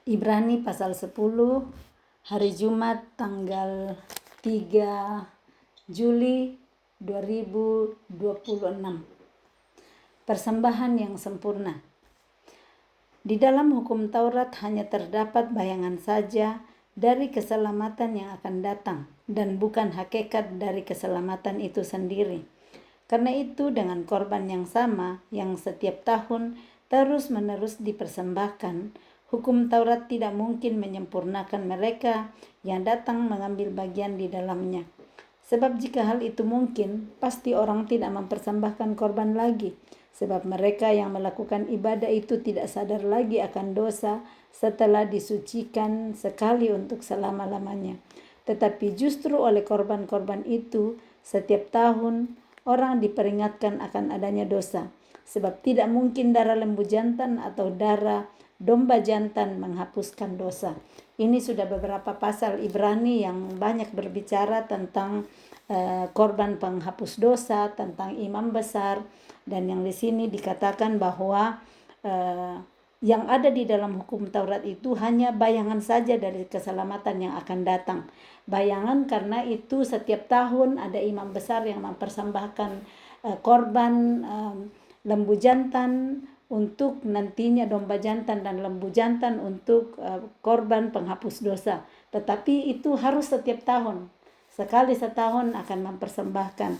Ibrani pasal 10, hari Jumat tanggal 3 Juli 2026. Persembahan yang sempurna. Di dalam hukum Taurat hanya terdapat bayangan saja dari keselamatan yang akan datang dan bukan hakikat dari keselamatan itu sendiri. Karena itu dengan korban yang sama yang setiap tahun terus-menerus dipersembahkan, hukum Taurat tidak mungkin menyempurnakan mereka yang datang mengambil bagian di dalamnya. Sebab jika hal itu mungkin, pasti orang tidak mempersembahkan korban lagi. Sebab mereka yang melakukan ibadah itu tidak sadar lagi akan dosa setelah disucikan sekali untuk selama-lamanya. Tetapi justru oleh korban-korban itu, setiap tahun orang diperingatkan akan adanya dosa. Sebab tidak mungkin darah lembu jantan atau darah domba jantan menghapuskan dosa. Ini sudah beberapa pasal Ibrani yang banyak berbicara tentang korban penghapus dosa, tentang imam besar, dan yang di sini dikatakan bahwa yang ada di dalam hukum Taurat itu hanya bayangan saja dari keselamatan yang akan datang. Bayangan karena itu setiap tahun ada imam besar yang mempersembahkan korban lembu jantan untuk nantinya domba jantan dan lembu jantan untuk korban penghapus dosa. Tetapi itu harus setiap tahun. Sekali setahun akan mempersembahkan.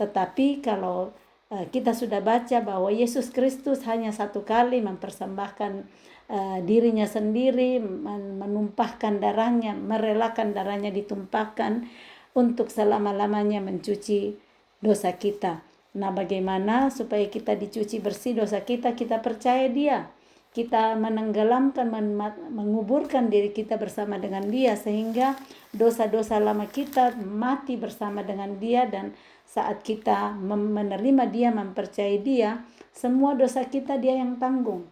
Tetapi kalau kita sudah baca bahwa Yesus Kristus hanya satu kali mempersembahkan dirinya sendiri, menumpahkan darahnya, merelakan darahnya ditumpahkan untuk selama-lamanya mencuci dosa kita. Nah, bagaimana supaya kita dicuci bersih dosa kita? Kita percaya Dia. Kita menenggelamkan, menguburkan diri kita bersama dengan Dia, sehingga dosa-dosa lama kita mati bersama dengan Dia, dan saat kita menerima Dia, mempercayai Dia, semua dosa kita Dia yang tanggung.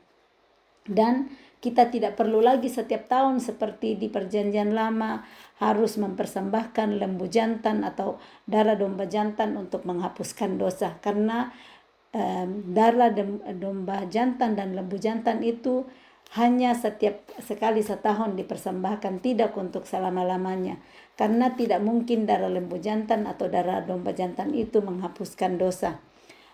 Dan kita tidak perlu lagi setiap tahun seperti di perjanjian lama harus mempersembahkan lembu jantan atau darah domba jantan untuk menghapuskan dosa. Karena darah domba jantan dan lembu jantan itu hanya setiap sekali setahun dipersembahkan, tidak untuk selama-lamanya. Karena tidak mungkin darah lembu jantan atau darah domba jantan itu menghapuskan dosa.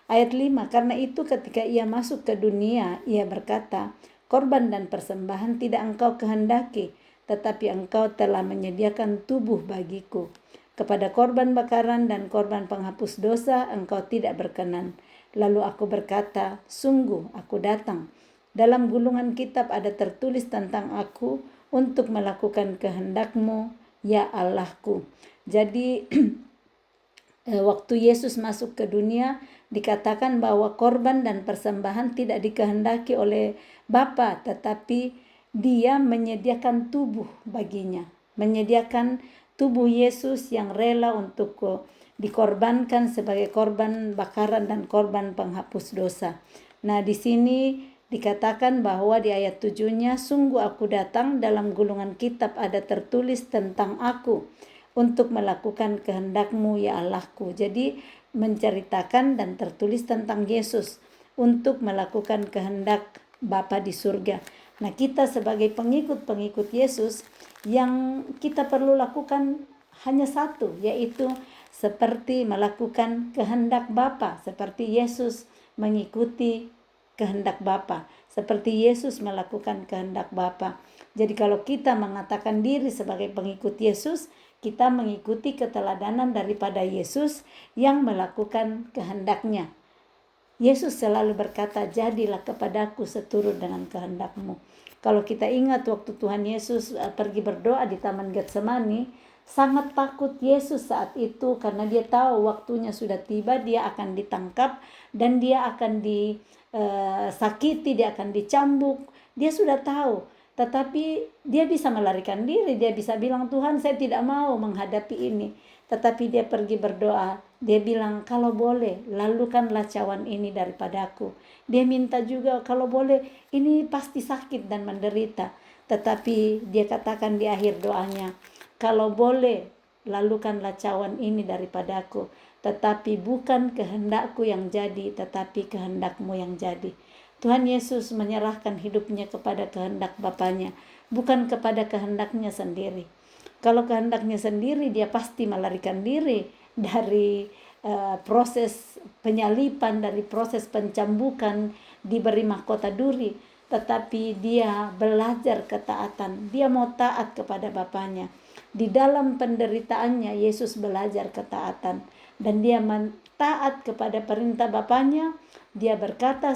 Ayat 5, karena itu ketika Ia masuk ke dunia, Ia berkata, korban dan persembahan tidak engkau kehendaki, tetapi engkau telah menyediakan tubuh bagiku. Kepada korban bakaran dan korban penghapus dosa engkau tidak berkenan. Lalu aku berkata, sungguh aku datang. Dalam gulungan kitab ada tertulis tentang aku untuk melakukan kehendak-Mu, ya Allahku. Jadi waktu Yesus masuk ke dunia, dikatakan bahwa korban dan persembahan tidak dikehendaki oleh Bapa, tetapi Dia menyediakan tubuh baginya, menyediakan tubuh Yesus yang rela untuk dikorbankan sebagai korban bakaran dan korban penghapus dosa. Nah, di sini dikatakan bahwa di ayat 7-nya, sungguh aku datang, dalam gulungan kitab ada tertulis tentang aku untuk melakukan kehendak-Mu, ya Allahku. Jadi menceritakan dan tertulis tentang Yesus untuk melakukan kehendak Bapa di surga. Nah, kita sebagai pengikut-pengikut Yesus, yang kita perlu lakukan hanya satu, yaitu seperti melakukan kehendak Bapa, seperti Yesus mengikuti kehendak Bapa, seperti Yesus melakukan kehendak Bapa. Jadi kalau kita mengatakan diri sebagai pengikut Yesus, kita mengikuti keteladanan daripada Yesus yang melakukan kehendak-Nya. Yesus selalu berkata, jadilah kepadaku seturut dengan kehendak-Mu. Kalau kita ingat waktu Tuhan Yesus pergi berdoa di Taman Getsemani, sangat takut Yesus saat itu karena Dia tahu waktunya sudah tiba, Dia akan ditangkap dan Dia akan disakiti, Dia akan dicambuk. Dia sudah tahu, tetapi Dia bisa melarikan diri. Dia bisa bilang, Tuhan, saya tidak mau menghadapi ini. Tetapi Dia pergi berdoa. Dia bilang, kalau boleh, lalukanlah cawan ini daripadaku. Dia minta juga, kalau boleh, ini pasti sakit dan menderita. Tetapi Dia katakan di akhir doanya, kalau boleh, lalukanlah cawan ini daripadaku. Tetapi bukan kehendakku yang jadi, tetapi kehendak-Mu yang jadi. Tuhan Yesus menyerahkan hidupnya kepada kehendak Bapanya, bukan kepada kehendaknya sendiri. Kalau kehendaknya sendiri, dia pasti melarikan diri dari proses penyalipan, dari proses pencambukan, diberi mahkota duri. Tetapi dia belajar ketaatan, dia mau taat kepada Bapanya. Di dalam penderitaannya, Yesus belajar ketaatan, dan dia taat kepada perintah Bapanya. Dia berkata,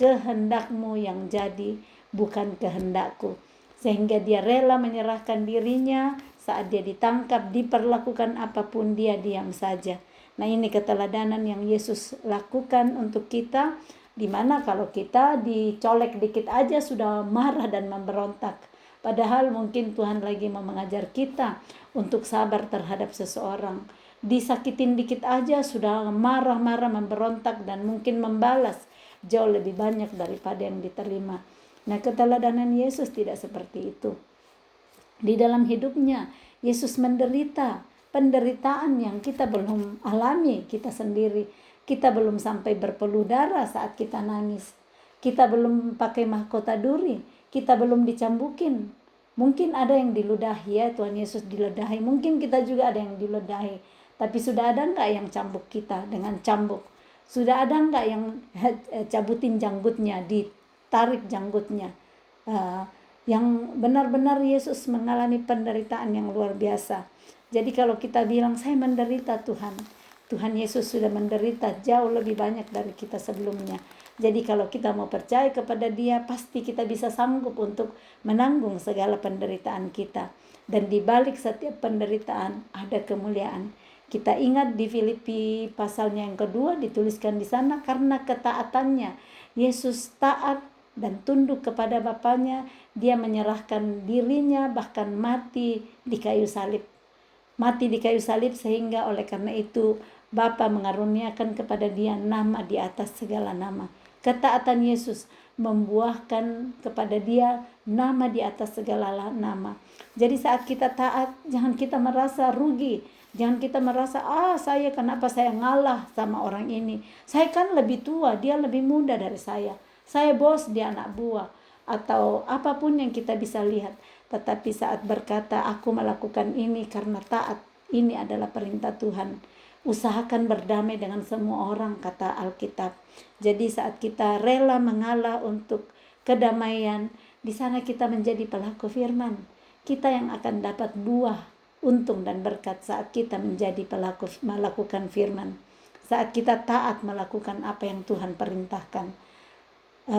kehendakmu yang jadi, bukan kehendakku. Sehingga dia rela menyerahkan dirinya. Saat dia ditangkap, diperlakukan apapun, dia diam saja. Nah, ini keteladanan yang Yesus lakukan untuk kita, dimana kalau kita dicolek dikit aja sudah marah dan memberontak. Padahal mungkin Tuhan lagi mau mengajar kita untuk sabar terhadap seseorang. Disakitin dikit aja sudah marah-marah, memberontak, dan mungkin membalas jauh lebih banyak daripada yang diterima. Nah, keteladanan Yesus tidak seperti itu. Di dalam hidupnya, Yesus menderita penderitaan yang kita belum alami kita sendiri. Kita belum sampai berpeluh darah saat kita nangis. Kita belum pakai mahkota duri. Kita belum dicambukin. Mungkin ada yang diludahi, ya Tuhan Yesus diludahi. Mungkin kita juga ada yang diludahi. Tapi sudah ada enggak yang cambuk kita dengan cambuk? Sudah ada enggak yang cabutin janggutnya, ditarik janggutnya? Yang benar-benar Yesus mengalami penderitaan yang luar biasa. Jadi kalau kita bilang saya menderita Tuhan Yesus sudah menderita jauh lebih banyak dari kita sebelumnya. Jadi kalau kita mau percaya kepada Dia, pasti kita bisa sanggup untuk menanggung segala penderitaan kita. Dan di balik setiap penderitaan ada kemuliaan. Kita ingat di Filipi pasalnya yang kedua dituliskan di sana, karena ketaatannya Yesus taat dan tunduk kepada Bapanya, dia menyerahkan dirinya bahkan mati di kayu salib. Mati di kayu salib, sehingga oleh karena itu Bapa mengaruniakan kepada dia nama di atas segala nama. Ketaatan Yesus membuahkan kepada dia nama di atas segala nama. Jadi saat kita taat, jangan kita merasa rugi. Jangan kita merasa, kenapa saya ngalah sama orang ini. Saya kan lebih tua, dia lebih muda dari saya. Saya bos, dia anak buah. Atau apapun yang kita bisa lihat. Tetapi saat berkata, aku melakukan ini karena taat. Ini adalah perintah Tuhan. Usahakan berdamai dengan semua orang, kata Alkitab. Jadi saat kita rela mengalah untuk kedamaian, di sana kita menjadi pelaku firman. Kita yang akan dapat buah, untung dan berkat saat kita menjadi pelaku melakukan firman. Saat kita taat melakukan apa yang Tuhan perintahkan.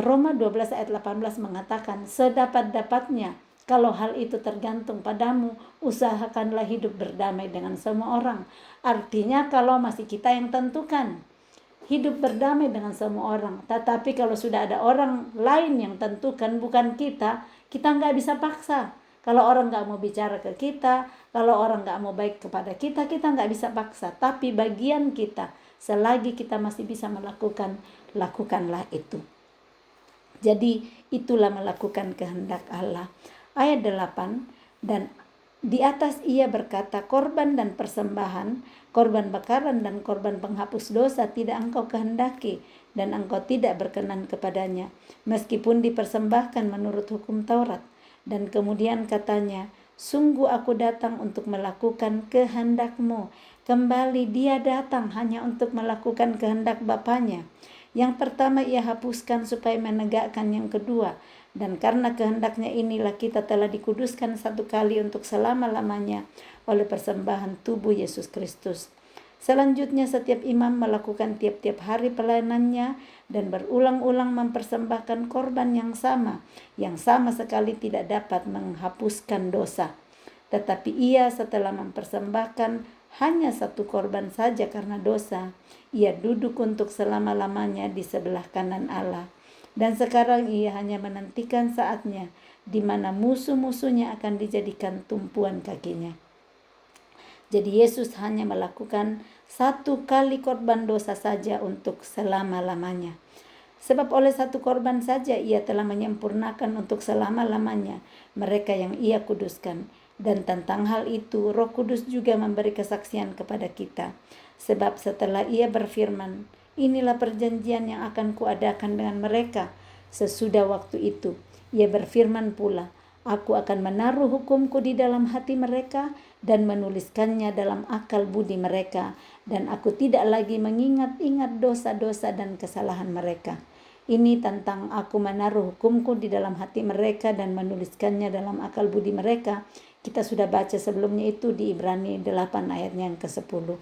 Roma 12 ayat 18 mengatakan, sedapat-dapatnya kalau hal itu tergantung padamu, usahakanlah hidup berdamai dengan semua orang. Artinya kalau masih kita yang tentukan, hidup berdamai dengan semua orang. Tetapi kalau sudah ada orang lain yang tentukan, bukan kita nggak bisa paksa. Kalau orang nggak mau bicara ke kita, kalau orang nggak mau baik kepada kita nggak bisa paksa. Tapi bagian kita, selagi kita masih bisa melakukan, lakukanlah itu. Jadi itulah melakukan kehendak Allah. Ayat 8, dan di atas ia berkata, korban dan persembahan, korban bakaran dan korban penghapus dosa tidak engkau kehendaki, dan engkau tidak berkenan kepadanya, meskipun dipersembahkan menurut hukum Taurat. Dan kemudian katanya, sungguh aku datang untuk melakukan kehendakmu. Kembali dia datang hanya untuk melakukan kehendak Bapanya. Yang pertama ia hapuskan supaya menegakkan yang kedua. Dan karena kehendaknya inilah kita telah dikuduskan satu kali untuk selama-lamanya oleh persembahan tubuh Yesus Kristus. Selanjutnya setiap imam melakukan tiap-tiap hari pelayanannya dan berulang-ulang mempersembahkan korban yang sama sekali tidak dapat menghapuskan dosa. Tetapi ia setelah mempersembahkan hanya satu korban saja karena dosa, ia duduk untuk selama-lamanya di sebelah kanan Allah. Dan sekarang ia hanya menantikan saatnya di mana musuh-musuhnya akan dijadikan tumpuan kakinya. Jadi Yesus hanya melakukan satu kali korban dosa saja untuk selama-lamanya. Sebab oleh satu korban saja ia telah menyempurnakan untuk selama-lamanya mereka yang ia kuduskan. Dan tentang hal itu Roh Kudus juga memberi kesaksian kepada kita. Sebab setelah ia berfirman, inilah perjanjian yang akan kuadakan dengan mereka Sesudah waktu itu, ia berfirman pula, Aku akan menaruh hukumku di dalam hati mereka dan menuliskannya dalam akal budi mereka, dan aku tidak lagi mengingat-ingat dosa-dosa dan kesalahan mereka. Ini tentang aku menaruh hukumku di dalam hati mereka dan menuliskannya dalam akal budi mereka. Kita sudah baca sebelumnya itu di Ibrani 8 ayatnya yang ke-10.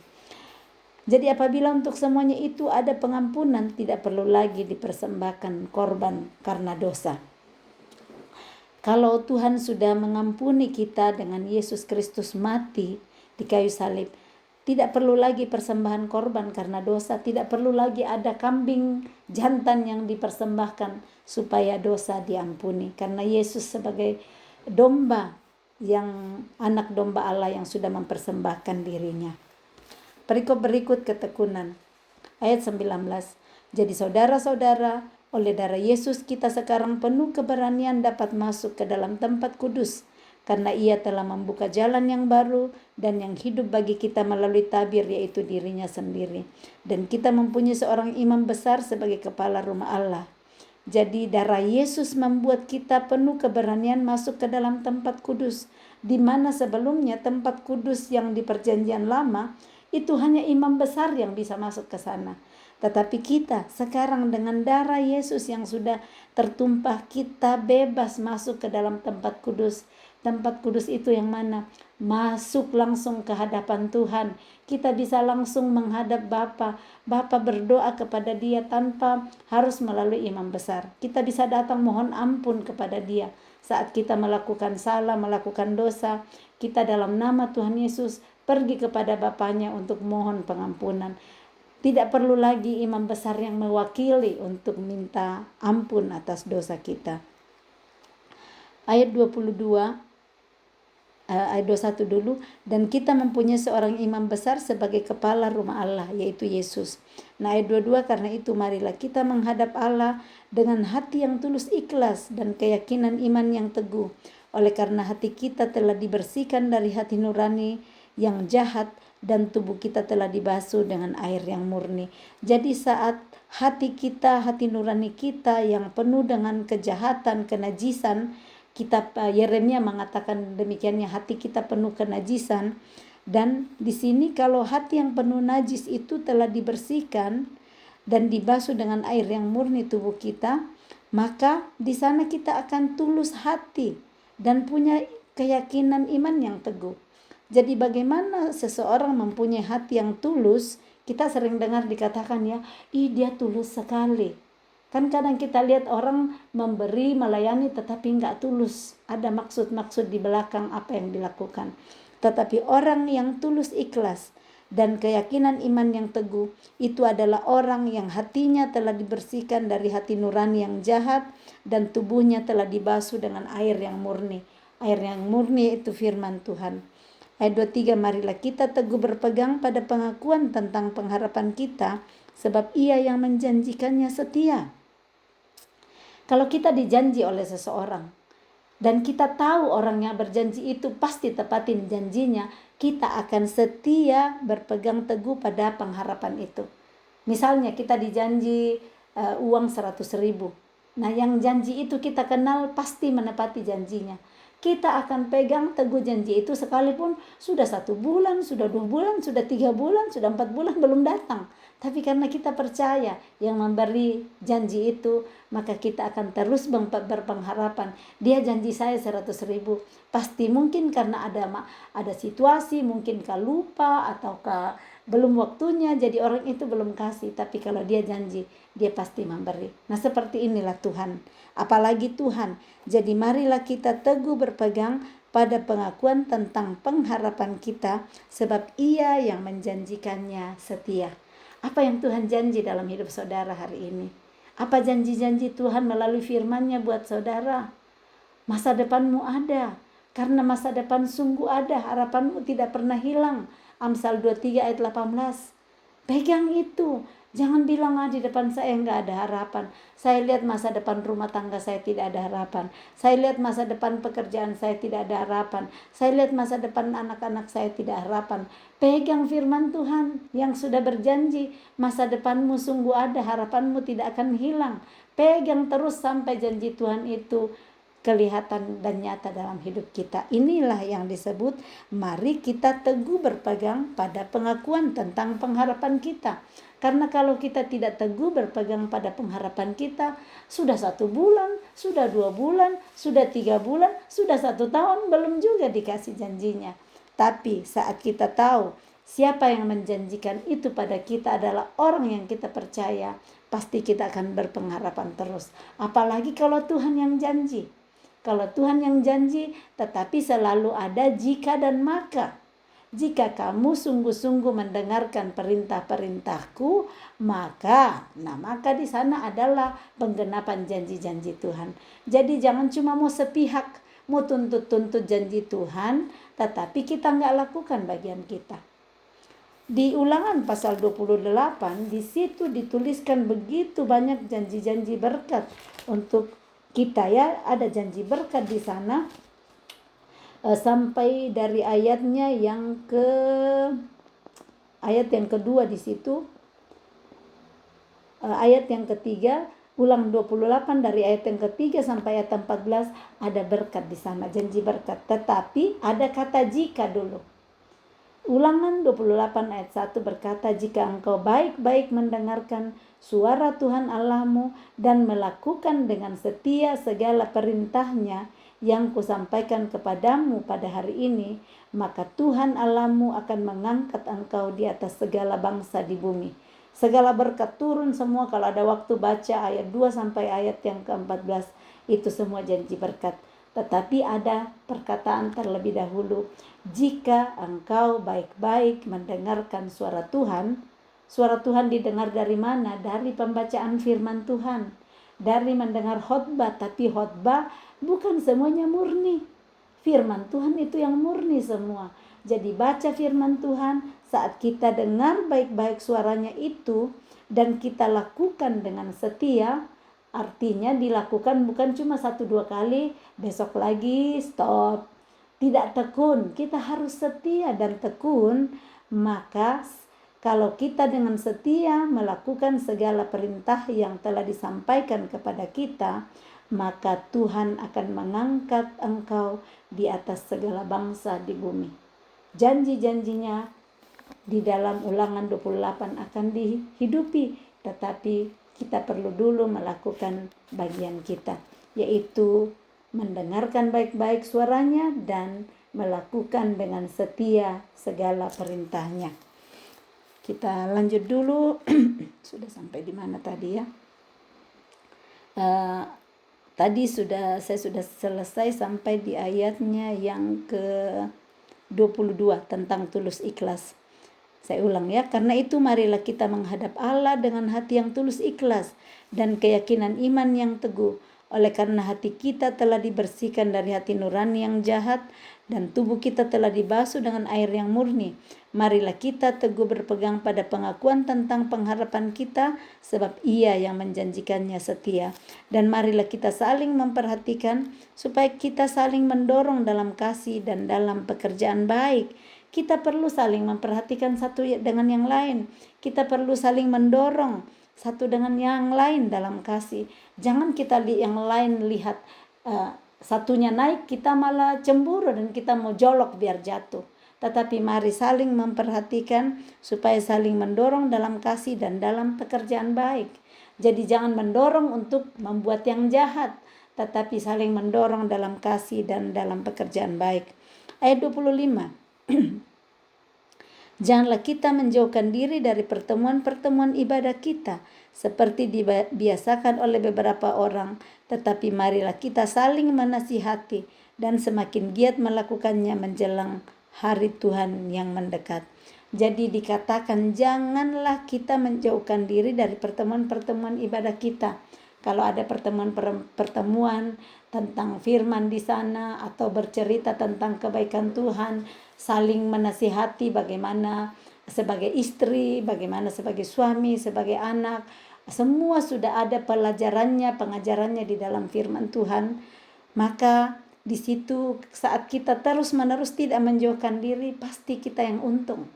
Jadi apabila untuk semuanya itu ada pengampunan, tidak perlu lagi dipersembahkan korban karena dosa. Kalau Tuhan sudah mengampuni kita dengan Yesus Kristus mati di kayu salib, tidak perlu lagi persembahan korban karena dosa, tidak perlu lagi ada kambing jantan yang dipersembahkan supaya dosa diampuni. Karena Yesus sebagai domba, yang anak domba Allah yang sudah mempersembahkan dirinya. Perikop berikut ketekunan. Ayat 19. Jadi saudara-saudara, oleh darah Yesus kita sekarang penuh keberanian dapat masuk ke dalam tempat kudus, karena ia telah membuka jalan yang baru dan yang hidup bagi kita melalui tabir, yaitu dirinya sendiri. Dan kita mempunyai seorang imam besar sebagai kepala rumah Allah. Jadi darah Yesus membuat kita penuh keberanian masuk ke dalam tempat kudus, di mana sebelumnya tempat kudus yang di perjanjian lama itu hanya imam besar yang bisa masuk ke sana. Tetapi kita sekarang dengan darah Yesus yang sudah tertumpah, kita bebas masuk ke dalam tempat kudus. Tempat kudus itu yang mana? Masuk langsung ke hadapan Tuhan. Kita bisa langsung menghadap Bapa. Bapa berdoa kepada Dia tanpa harus melalui imam besar. Kita bisa datang mohon ampun kepada Dia. Saat kita melakukan salah, melakukan dosa, kita dalam nama Tuhan Yesus pergi kepada Bapanya untuk mohon pengampunan. Tidak perlu lagi imam besar yang mewakili untuk minta ampun atas dosa kita. Ayat 22, ayat 21 dulu. Dan kita mempunyai seorang imam besar sebagai kepala rumah Allah, yaitu Yesus. Nah, ayat 22, karena itu marilah kita menghadap Allah dengan hati yang tulus ikhlas dan keyakinan iman yang teguh. Oleh karena hati kita telah dibersihkan dari hati nurani yang jahat, dan tubuh kita telah dibasuh dengan air yang murni. Jadi saat hati kita, hati nurani kita yang penuh dengan kejahatan, kenajisan, Yeremia mengatakan demikiannya, hati kita penuh kenajisan. Dan di sini kalau hati yang penuh najis itu telah dibersihkan dan dibasuh dengan air yang murni tubuh kita, maka di sana kita akan tulus hati dan punya keyakinan iman yang teguh. Jadi bagaimana seseorang mempunyai hati yang tulus? Kita sering dengar dikatakan ya, dia tulus sekali. Kan kadang kita lihat orang memberi, melayani tetapi enggak tulus. Ada maksud-maksud di belakang apa yang dilakukan. Tetapi orang yang tulus ikhlas dan keyakinan iman yang teguh, itu adalah orang yang hatinya telah dibersihkan dari hati nurani yang jahat dan tubuhnya telah dibasuh dengan air yang murni. Air yang murni itu firman Tuhan. Ayat 23, marilah kita teguh berpegang pada pengakuan tentang pengharapan kita, sebab Ia yang menjanjikannya setia. Kalau kita dijanji oleh seseorang, dan kita tahu orang yang berjanji itu pasti tepatin janjinya, kita akan setia berpegang teguh pada pengharapan itu. Misalnya kita dijanji uang 100.000. Nah, yang janji itu kita kenal pasti menepati janjinya. Kita akan pegang teguh janji itu sekalipun sudah 1 bulan, sudah 2 bulan, sudah 3 bulan, sudah 4 bulan belum datang. Tapi karena kita percaya yang memberi janji itu, maka kita akan terus berpengharapan. Dia janji saya 100.000. Pasti mungkin karena ada situasi, mungkin lupa ataukah belum waktunya, jadi orang itu belum kasih. Tapi kalau dia janji, dia pasti memberi. Nah, seperti inilah Tuhan. Apalagi Tuhan. Jadi marilah kita teguh berpegang pada pengakuan tentang pengharapan kita, sebab Ia yang menjanjikannya setia. Apa yang Tuhan janji dalam hidup saudara hari ini? Apa janji-janji Tuhan melalui firman-Nya buat saudara? Masa depanmu ada. Karena masa depan sungguh ada, harapanmu tidak pernah hilang. Amsal 23 ayat 18. Pegang itu Jangan bilang di depan saya nggak ada harapan. Saya lihat masa depan rumah tangga saya tidak ada harapan. Saya lihat masa depan pekerjaan saya tidak ada harapan. Saya lihat masa depan anak-anak saya tidak harapan. Pegang firman Tuhan yang sudah berjanji, masa depanmu sungguh ada, harapanmu tidak akan hilang. Pegang terus sampai janji Tuhan itu kelihatan dan nyata dalam hidup kita. Inilah yang disebut mari kita teguh berpegang pada pengakuan tentang pengharapan kita. Karena kalau kita tidak teguh berpegang pada pengharapan kita, sudah 1 bulan, sudah 2 bulan, sudah 3 bulan, sudah 1 tahun, belum juga dikasih janjinya. Tapi saat kita tahu siapa yang menjanjikan itu pada kita adalah orang yang kita percaya, pasti kita akan berpengharapan terus. Apalagi kalau Tuhan yang janji. Kalau Tuhan yang janji, tetapi selalu ada jika dan maka. Jika kamu sungguh-sungguh mendengarkan perintah-perintahku, maka di sana adalah penggenapan janji-janji Tuhan. Jadi jangan cuma mau sepihak, mau tuntut-tuntut janji Tuhan, tetapi kita nggak lakukan bagian kita. Di Ulangan pasal 28, di situ dituliskan begitu banyak janji-janji berkat untuk kita ya. Ada janji berkat di sana. Sampai dari ayat yang kedua di situ, ayat yang ketiga, Ulangan 28 dari ayat yang ketiga sampai ayat 14 ada berkat di sana, janji berkat. Tetapi ada kata jika dulu. Ulangan 28 ayat 1 berkata, jika engkau baik-baik mendengarkan suara Tuhan Allahmu dan melakukan dengan setia segala perintahnya yang kusampaikan kepadamu pada hari ini, maka Tuhan Allahmu akan mengangkat engkau di atas segala bangsa di bumi. Segala berkat turun semua. Kalau ada waktu baca ayat 2 sampai ayat yang ke-14, itu semua janji berkat. Tetapi ada perkataan terlebih dahulu, jika engkau baik-baik mendengarkan suara Tuhan. Suara Tuhan didengar dari mana? Dari pembacaan firman Tuhan, dari mendengar khotbah. Tapi khotbah bukan semuanya murni. Firman Tuhan itu yang murni semua. Jadi baca firman Tuhan, saat kita dengar baik-baik suaranya itu dan kita lakukan dengan setia, artinya dilakukan bukan cuma 1-2 kali, besok lagi stop. Tidak tekun, kita harus setia dan tekun. Maka kalau kita dengan setia melakukan segala perintah yang telah disampaikan kepada kita, maka Tuhan akan mengangkat engkau di atas segala bangsa di bumi. Janji-janjinya di dalam Ulangan 28 akan dihidupi, tetapi kita perlu dulu melakukan bagian kita, yaitu mendengarkan baik-baik suaranya dan melakukan dengan setia segala perintahnya. Kita lanjut dulu. Sudah sampai di mana tadi ya? Tadi saya sudah selesai sampai di ayatnya yang ke-22 tentang tulus ikhlas. Saya ulang ya, karena itu marilah kita menghadap Allah dengan hati yang tulus ikhlas dan keyakinan iman yang teguh. Oleh karena hati kita telah dibersihkan dari hati nurani yang jahat dan tubuh kita telah dibasuh dengan air yang murni. Marilah kita teguh berpegang pada pengakuan tentang pengharapan kita, sebab Ia yang menjanjikannya setia. Dan marilah kita saling memperhatikan supaya kita saling mendorong dalam kasih dan dalam pekerjaan baik. Kita perlu saling memperhatikan satu dengan yang lain. Kita perlu saling mendorong satu dengan yang lain dalam kasih. Jangan kita yang lain lihat satunya naik, kita malah cemburu dan kita mau jolok biar jatuh. Tetapi mari saling memperhatikan supaya saling mendorong dalam kasih dan dalam pekerjaan baik. Jadi jangan mendorong untuk membuat yang jahat, tetapi saling mendorong dalam kasih dan dalam pekerjaan baik. Ayat 25. Janganlah kita menjauhkan diri dari pertemuan-pertemuan ibadah kita, seperti dibiasakan oleh beberapa orang, tetapi marilah kita saling menasihati dan semakin giat melakukannya menjelang hari Tuhan yang mendekat. Jadi dikatakan janganlah kita menjauhkan diri dari pertemuan-pertemuan ibadah kita. Kalau ada pertemuan tentang firman di sana atau bercerita tentang kebaikan Tuhan, saling menasihati bagaimana sebagai istri, bagaimana sebagai suami, sebagai anak. Semua sudah ada pelajarannya, pengajarannya di dalam firman Tuhan. Maka di situ saat kita terus-menerus tidak menjauhkan diri, pasti kita yang untung.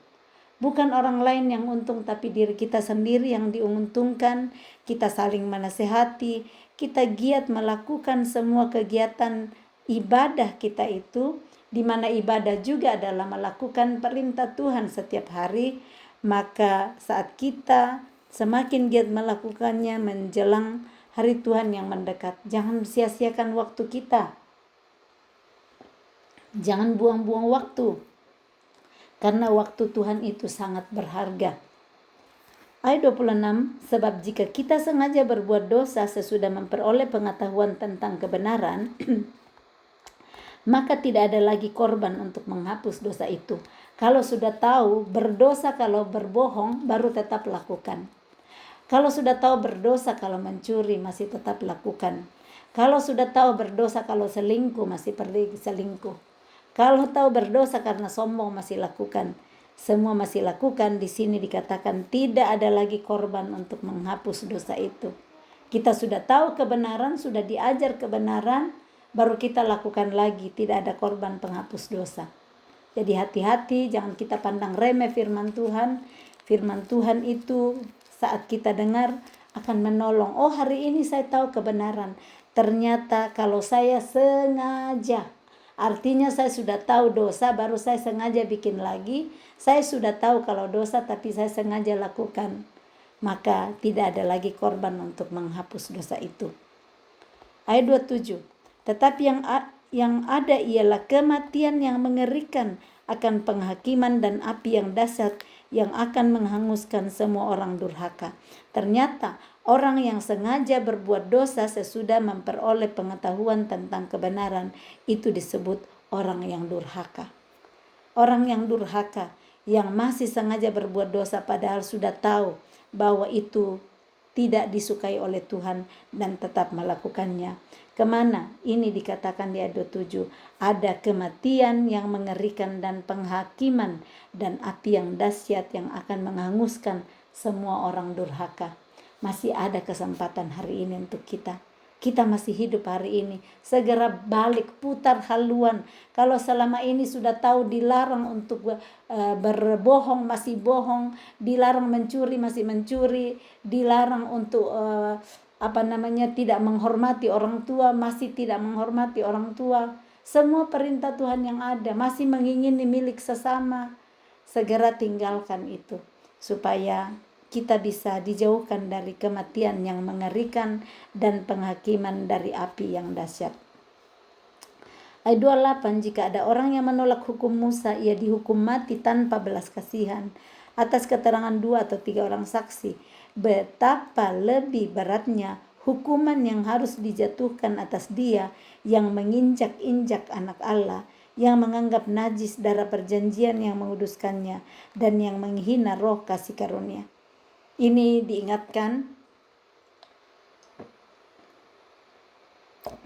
Bukan orang lain yang untung, tapi diri kita sendiri yang diuntungkan. Kita saling menasehati, kita giat melakukan semua kegiatan ibadah kita itu, di mana ibadah juga adalah melakukan perintah Tuhan setiap hari. Maka saat kita semakin giat melakukannya menjelang hari Tuhan yang mendekat, jangan sia-siakan waktu kita. Jangan buang-buang waktu, karena waktu Tuhan itu sangat berharga. Ayat 26, sebab jika kita sengaja berbuat dosa sesudah memperoleh pengetahuan tentang kebenaran, maka tidak ada lagi korban untuk menghapus dosa itu. Kalau sudah tahu berdosa kalau berbohong, baru tetap lakukan. Kalau sudah tahu berdosa kalau mencuri, masih tetap lakukan. Kalau sudah tahu berdosa kalau selingkuh, masih pergi selingkuh. Kalau tahu berdosa karena sombong, masih lakukan. Semua masih lakukan. Di sini dikatakan tidak ada lagi korban untuk menghapus dosa itu. Kita sudah tahu kebenaran, sudah diajar kebenaran, baru kita lakukan lagi. Tidak ada korban penghapus dosa. Jadi hati-hati, jangan kita pandang remeh firman Tuhan. Firman Tuhan itu saat kita dengar akan menolong. Oh, hari ini saya tahu kebenaran. Ternyata kalau saya sengaja, artinya saya sudah tahu dosa, baru saya sengaja bikin lagi. Saya sudah tahu kalau dosa, tapi saya sengaja lakukan. Maka tidak ada lagi korban untuk menghapus dosa itu. Ayat 27. Tetapi yang ada ialah kematian yang mengerikan, akan penghakiman dan api yang dahsyat yang akan menghanguskan semua orang durhaka. Ternyata orang yang sengaja berbuat dosa sesudah memperoleh pengetahuan tentang kebenaran itu disebut orang yang durhaka. Orang yang durhaka yang masih sengaja berbuat dosa padahal sudah tahu bahwa itu tidak disukai oleh Tuhan dan tetap melakukannya. Kemana? Ini dikatakan di ayat 27. Ada kematian yang mengerikan dan penghakiman dan api yang dahsyat yang akan menghanguskan semua orang durhaka. Masih ada kesempatan hari ini untuk kita. Kita masih hidup hari ini. Segera balik, putar haluan. Kalau selama ini sudah tahu dilarang untuk berbohong, masih bohong. Dilarang mencuri, masih mencuri. Dilarang untuk tidak menghormati orang tua, masih tidak menghormati orang tua. Semua perintah Tuhan yang ada, masih mengingini milik sesama. Segera tinggalkan itu, supaya kita bisa dijauhkan dari kematian yang mengerikan dan penghakiman dari api yang dahsyat. Ayat 28, jika ada orang yang menolak hukum Musa, ia dihukum mati tanpa belas kasihan atas keterangan 2 atau 3 orang saksi. Betapa lebih beratnya hukuman yang harus dijatuhkan atas dia yang menginjak-injak anak Allah, yang menganggap najis darah perjanjian yang menguduskannya, dan yang menghina roh kasih karunia. Ini diingatkan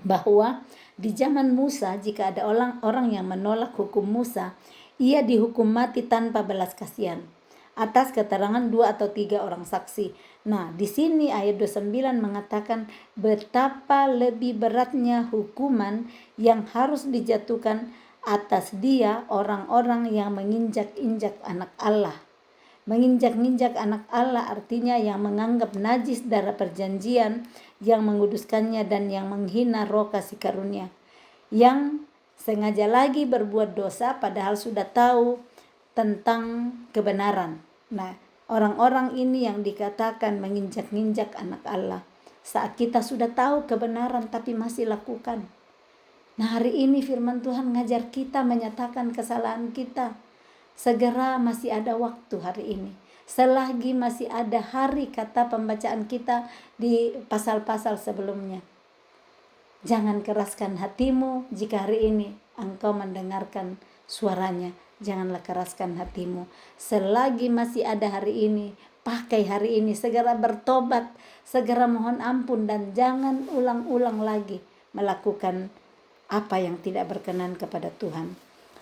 bahwa di zaman Musa, jika ada orang yang menolak hukum Musa, ia dihukum mati tanpa belas kasihan atas keterangan 2 atau 3 orang saksi. Nah, di sini ayat 29 mengatakan betapa lebih beratnya hukuman yang harus dijatuhkan atas dia orang-orang yang menginjak-injak anak Allah. Menginjak-injak anak Allah artinya yang menganggap najis darah perjanjian, yang menguduskannya, dan yang menghina roh kasih karunia. Yang sengaja lagi berbuat dosa padahal sudah tahu tentang kebenaran. Nah, orang-orang ini yang dikatakan menginjak-injak anak Allah. Saat kita sudah tahu kebenaran tapi masih lakukan. Nah, hari ini firman Tuhan ngajar kita, menyatakan kesalahan kita. Segera, masih ada waktu hari ini. Selagi masih ada hari, kata pembacaan kita di pasal-pasal sebelumnya. Jangan keraskan hatimu jika hari ini engkau mendengarkan suaranya. Janganlah keraskan hatimu. Selagi masih ada hari ini, pakai hari ini. Segera bertobat, segera mohon ampun, dan jangan ulang-ulang lagi melakukan apa yang tidak berkenan kepada Tuhan.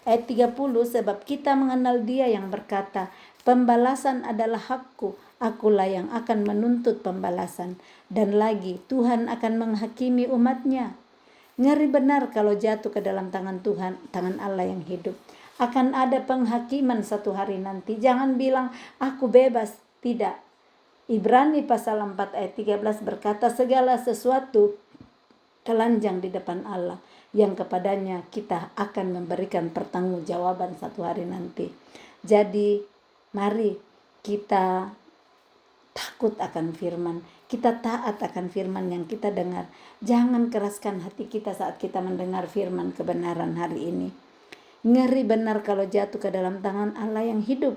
Ayat 30, sebab kita mengenal Dia yang berkata, pembalasan adalah hakku, akulah yang akan menuntut pembalasan. Dan lagi, Tuhan akan menghakimi umatnya. Ngeri benar kalau jatuh ke dalam tangan Tuhan, tangan Allah yang hidup. Akan ada penghakiman satu hari nanti. Jangan bilang, aku bebas. Tidak. Ibrani pasal 4 ayat 13 berkata, segala sesuatu telanjang di depan Allah, yang kepadanya kita akan memberikan pertanggungjawaban satu hari nanti. Jadi, mari kita takut akan firman, kita taat akan firman yang kita dengar. Jangan keraskan hati kita saat kita mendengar firman kebenaran hari ini. Ngeri benar kalau jatuh ke dalam tangan Allah yang hidup.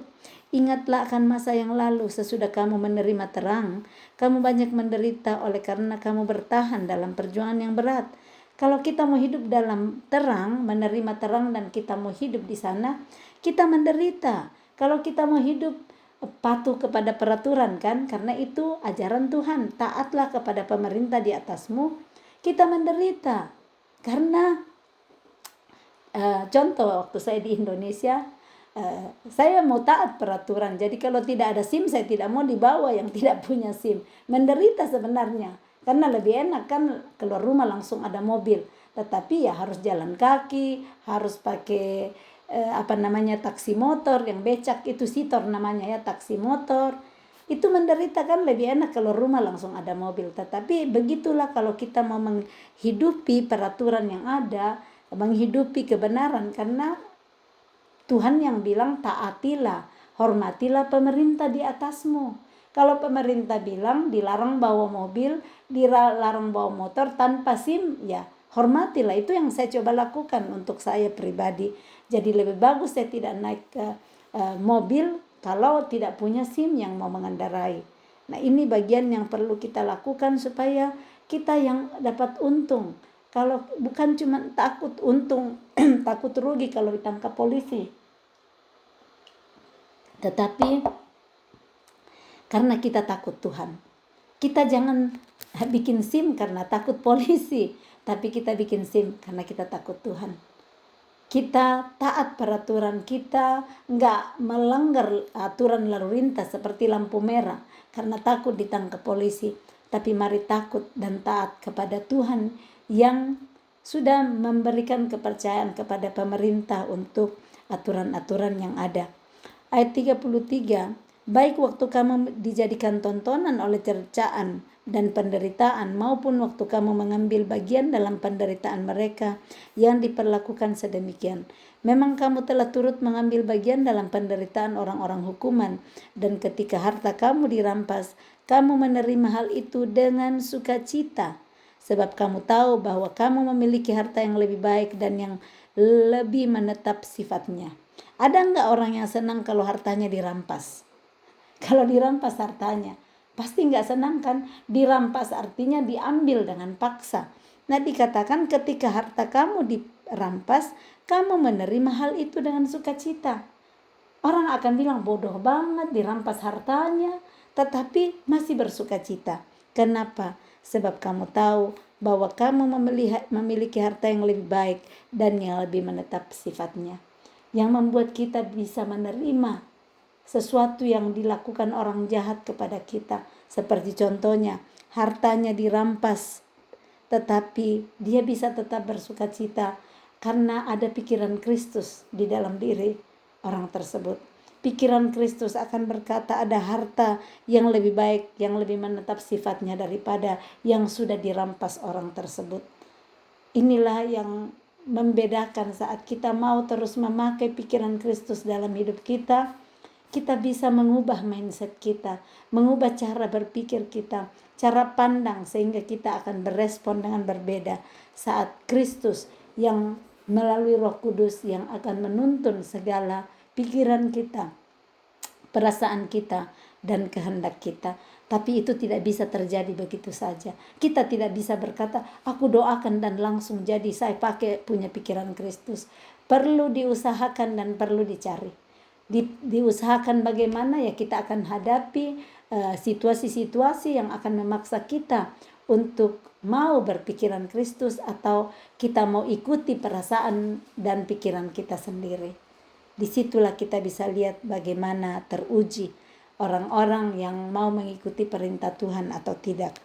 Ingatlah akan masa yang lalu, sesudah kamu menerima terang, kamu banyak menderita oleh karena kamu bertahan dalam perjuangan yang berat. Kalau kita mau hidup dalam terang, menerima terang dan kita mau hidup di sana, kita menderita. Kalau kita mau hidup patuh kepada peraturan, kan, karena itu ajaran Tuhan, taatlah kepada pemerintah di atasmu, kita menderita. Karena contoh waktu saya di Indonesia, saya mau taat peraturan, jadi kalau tidak ada SIM saya tidak mau dibawa yang tidak punya SIM. Menderita sebenarnya, karena lebih enak kan keluar rumah langsung ada mobil, tetapi ya harus jalan kaki, harus pakai taksi motor, yang becak itu sitor namanya ya, taksi motor. Itu menderita kan, lebih enak kalau rumah langsung ada mobil. Tetapi begitulah kalau kita mau menghidupi peraturan yang ada, menghidupi kebenaran, karena Tuhan yang bilang taatilah, hormatilah pemerintah di atasmu. Kalau pemerintah bilang dilarang bawa mobil, dilarang bawa motor tanpa SIM, ya hormatilah. Itu yang saya coba lakukan untuk saya pribadi. Jadi lebih bagus saya tidak naik ke mobil kalau tidak punya SIM yang mau mengendarai. Nah, ini bagian yang perlu kita lakukan supaya kita yang dapat untung. Kalau bukan cuma takut untung, takut rugi kalau ditangkap polisi. Tetapi karena kita takut Tuhan. Kita jangan bikin SIM karena takut polisi, tapi kita bikin SIM karena kita takut Tuhan. Kita taat peraturan, kita enggak melanggar aturan lalu lintas seperti lampu merah karena takut ditangkap polisi. Tapi mari takut dan taat kepada Tuhan yang sudah memberikan kepercayaan kepada pemerintah untuk aturan-aturan yang ada. Ayat 33, baik waktu kamu dijadikan tontonan oleh cercaan dan penderitaan, maupun waktu kamu mengambil bagian dalam penderitaan mereka yang diperlakukan sedemikian. Memang kamu telah turut mengambil bagian dalam penderitaan orang-orang hukuman, dan ketika harta kamu dirampas, kamu menerima hal itu dengan sukacita, sebab kamu tahu bahwa kamu memiliki harta yang lebih baik dan yang lebih menetap sifatnya. Ada enggak orang yang senang kalau hartanya dirampas? Kalau dirampas hartanya, pasti enggak senang kan? Dirampas artinya diambil dengan paksa. Nah, dikatakan ketika harta kamu dirampas, kamu menerima hal itu dengan sukacita. Orang akan bilang bodoh banget dirampas hartanya, tetapi masih bersukacita. Kenapa? Sebab kamu tahu bahwa kamu memiliki harta yang lebih baik dan yang lebih menetap sifatnya. Yang membuat kita bisa menerima sesuatu yang dilakukan orang jahat kepada kita. Seperti contohnya, hartanya dirampas, tetapi dia bisa tetap bersukacita karena ada pikiran Kristus di dalam diri orang tersebut. Pikiran Kristus akan berkata ada harta yang lebih baik, yang lebih menetap sifatnya daripada yang sudah dirampas orang tersebut. Inilah yang membedakan saat kita mau terus memakai pikiran Kristus dalam hidup kita. Kita bisa mengubah mindset kita, mengubah cara berpikir kita, cara pandang, sehingga kita akan berespon dengan berbeda saat Kristus yang melalui Roh Kudus yang akan menuntun segala pikiran kita, perasaan kita, dan kehendak kita. Tapi itu tidak bisa terjadi begitu saja. Kita tidak bisa berkata, aku doakan dan langsung jadi, saya pakai punya pikiran Kristus. Perlu diusahakan dan perlu dicari. Diusahakan bagaimana ya kita akan hadapi situasi-situasi yang akan memaksa kita untuk mau berpikiran Kristus atau kita mau ikuti perasaan dan pikiran kita sendiri. Disitulah kita bisa lihat bagaimana teruji orang-orang yang mau mengikuti perintah Tuhan atau tidak.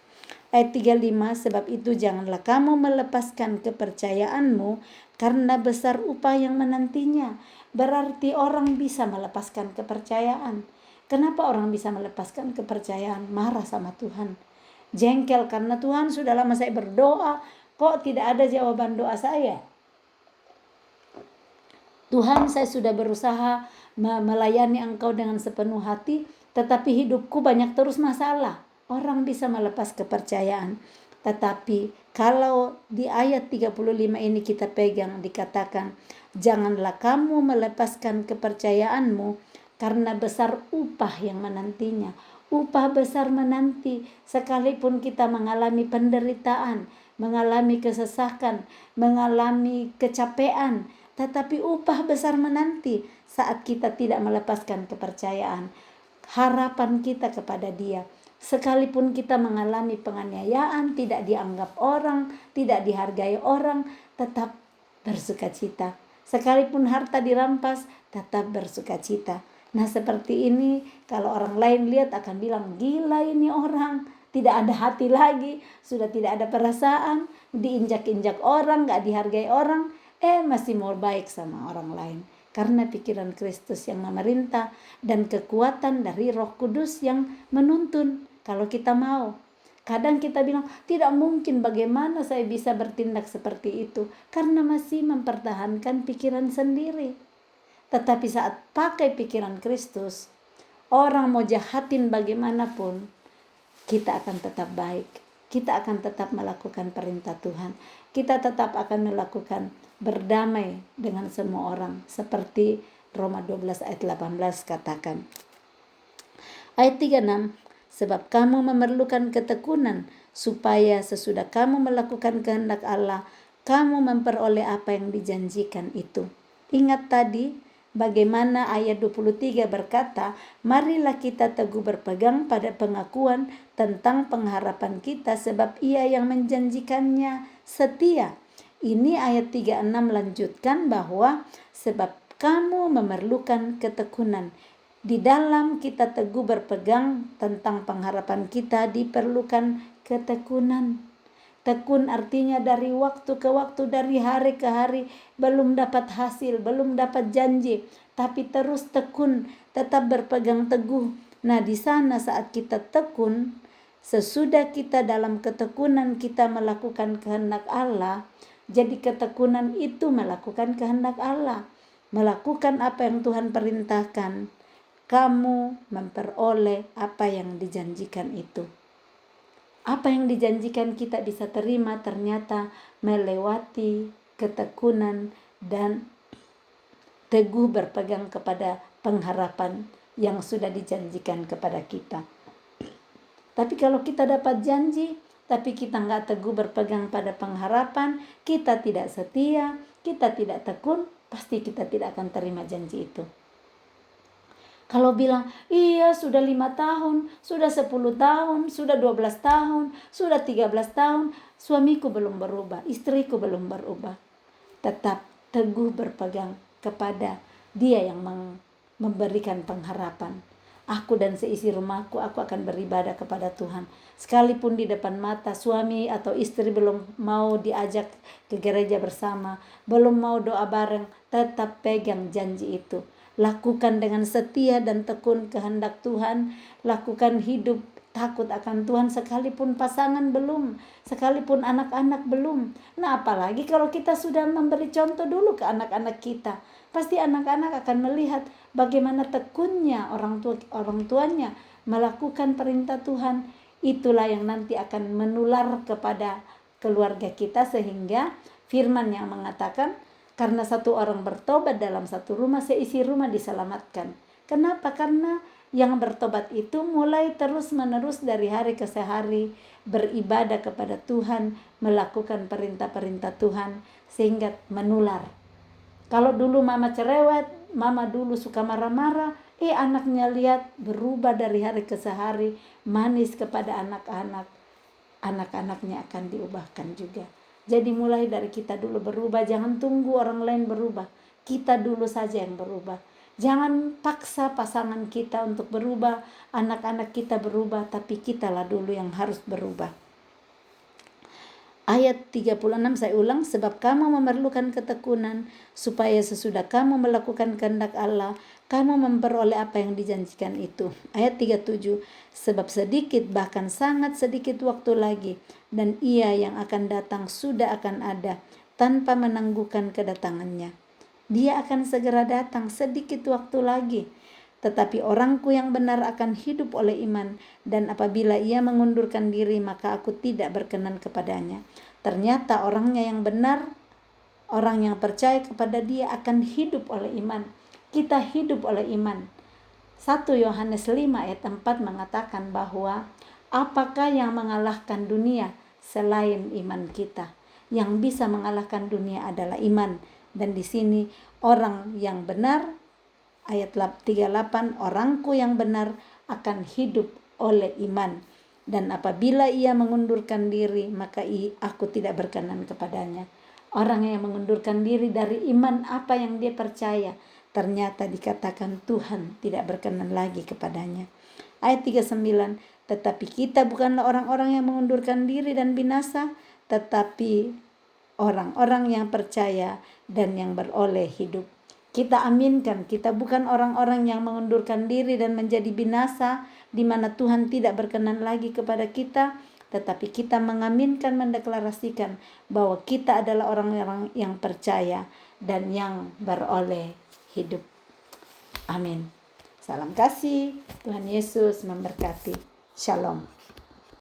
Ayat 35, sebab itu janganlah kamu melepaskan kepercayaanmu karena besar upah yang menantinya. Berarti orang bisa melepaskan kepercayaan. Kenapa orang bisa melepaskan kepercayaan? Marah sama Tuhan. Jengkel karena Tuhan, sudah lama saya berdoa, kok tidak ada jawaban doa saya? Tuhan, saya sudah berusaha melayani Engkau dengan sepenuh hati, tetapi hidupku banyak terus masalah. Orang bisa melepas kepercayaan. Tetapi kalau di ayat 35 ini kita pegang, dikatakan, janganlah kamu melepaskan kepercayaanmu karena besar upah yang menantinya. Upah besar menanti, sekalipun kita mengalami penderitaan, mengalami kesesakan, mengalami kecapean, tetapi upah besar menanti saat kita tidak melepaskan kepercayaan, harapan kita kepada Dia. Sekalipun kita mengalami penganiayaan, tidak dianggap orang, tidak dihargai orang, tetap bersukacita. Sekalipun harta dirampas, tetap bersukacita. Nah, seperti ini kalau orang lain lihat akan bilang, gila ini orang, tidak ada hati lagi, sudah tidak ada perasaan, diinjak-injak orang, gak dihargai orang, masih mau baik sama orang lain. Karena pikiran Kristus yang memerintah dan kekuatan dari Roh Kudus yang menuntun. Kalau kita mau, kadang kita bilang, tidak mungkin, bagaimana saya bisa bertindak seperti itu, karena masih mempertahankan pikiran sendiri. Tetapi saat pakai pikiran Kristus, orang mau jahatin bagaimanapun, kita akan tetap baik. Kita akan tetap melakukan perintah Tuhan. Kita tetap akan melakukan berdamai dengan semua orang. Seperti Roma 12 ayat 18 katakan. Ayat 36, sebab kamu memerlukan ketekunan, supaya sesudah kamu melakukan kehendak Allah, kamu memperoleh apa yang dijanjikan itu. Ingat tadi bagaimana ayat 23 berkata, marilah kita teguh berpegang pada pengakuan tentang pengharapan kita, sebab Ia yang menjanjikannya setia. Ini ayat 36 lanjutkan bahwa sebab kamu memerlukan ketekunan. Di dalam kita teguh berpegang tentang pengharapan kita diperlukan ketekunan. Tekun artinya dari waktu ke waktu, dari hari ke hari, belum dapat hasil, belum dapat janji, tapi terus tekun, tetap berpegang teguh. Nah, di sana saat kita tekun, sesudah kita dalam ketekunan kita melakukan kehendak Allah, jadi ketekunan itu melakukan kehendak Allah, melakukan apa yang Tuhan perintahkan. Kamu memperoleh apa yang dijanjikan itu. Apa yang dijanjikan kita bisa terima ternyata melewati ketekunan dan teguh berpegang kepada pengharapan yang sudah dijanjikan kepada kita. Tapi kalau kita dapat janji, tapi kita nggak teguh berpegang pada pengharapan, kita tidak setia, kita tidak tekun, pasti kita tidak akan terima janji itu. Kalau bilang, iya sudah 5 tahun, sudah 10 tahun, sudah 12 tahun, sudah 13 tahun, suamiku belum berubah, istriku belum berubah. Tetap teguh berpegang kepada Dia yang memberikan pengharapan. Aku dan seisi rumahku, aku akan beribadah kepada Tuhan. Sekalipun di depan mata suami atau istri belum mau diajak ke gereja bersama, belum mau doa bareng, tetap pegang janji itu. Lakukan dengan setia dan tekun kehendak Tuhan. Lakukan hidup takut akan Tuhan sekalipun pasangan belum, sekalipun anak-anak belum. Nah, apalagi kalau kita sudah memberi contoh dulu ke anak-anak kita. Pasti anak-anak akan melihat bagaimana tekunnya orang tuanya melakukan perintah Tuhan. Itulah yang nanti akan menular kepada keluarga kita, sehingga firman yang mengatakan, karena satu orang bertobat dalam satu rumah, seisi rumah diselamatkan. Kenapa? Karena yang bertobat itu mulai terus-menerus dari hari ke hari beribadah kepada Tuhan, melakukan perintah-perintah Tuhan, sehingga menular. Kalau dulu mama cerewet, mama dulu suka marah-marah, anaknya lihat berubah dari hari ke hari, manis kepada anak-anak. anak-anaknya akan diubahkan juga. Jadi mulai dari kita dulu berubah, jangan tunggu orang lain berubah. Kita dulu saja yang berubah. Jangan paksa pasangan kita untuk berubah, anak-anak kita berubah, tapi kitalah dulu yang harus berubah. Ayat 36 saya ulang, sebab kamu memerlukan ketekunan supaya sesudah kamu melakukan kehendak Allah, kamu memperoleh apa yang dijanjikan itu. Ayat 37, sebab sedikit bahkan sangat sedikit waktu lagi dan Ia yang akan datang sudah akan ada tanpa menangguhkan kedatangannya. Dia akan segera datang sedikit waktu lagi. Tetapi orangku yang benar akan hidup oleh iman, dan apabila ia mengundurkan diri, maka aku tidak berkenan kepadanya. Ternyata orangnya yang benar, orang yang percaya kepada Dia akan hidup oleh iman. Kita hidup oleh iman. 1 Yohanes 5 ayat 4 mengatakan bahwa apakah yang mengalahkan dunia selain iman kita? Yang bisa mengalahkan dunia adalah iman. Dan di sini orang yang benar, ayat 38, orangku yang benar akan hidup oleh iman. Dan apabila ia mengundurkan diri, maka aku tidak berkenan kepadanya. Orang yang mengundurkan diri dari iman apa yang dia percaya, ternyata dikatakan Tuhan tidak berkenan lagi kepadanya. Ayat 39, tetapi kita bukanlah orang-orang yang mengundurkan diri dan binasa, tetapi orang-orang yang percaya dan yang beroleh hidup. Kita aminkan, kita bukan orang-orang yang mengundurkan diri dan menjadi binasa, di mana Tuhan tidak berkenan lagi kepada kita, tetapi kita mengaminkan, mendeklarasikan bahwa kita adalah orang-orang yang percaya dan yang beroleh hidup. Amin. Salam kasih, Tuhan Yesus memberkati. Shalom.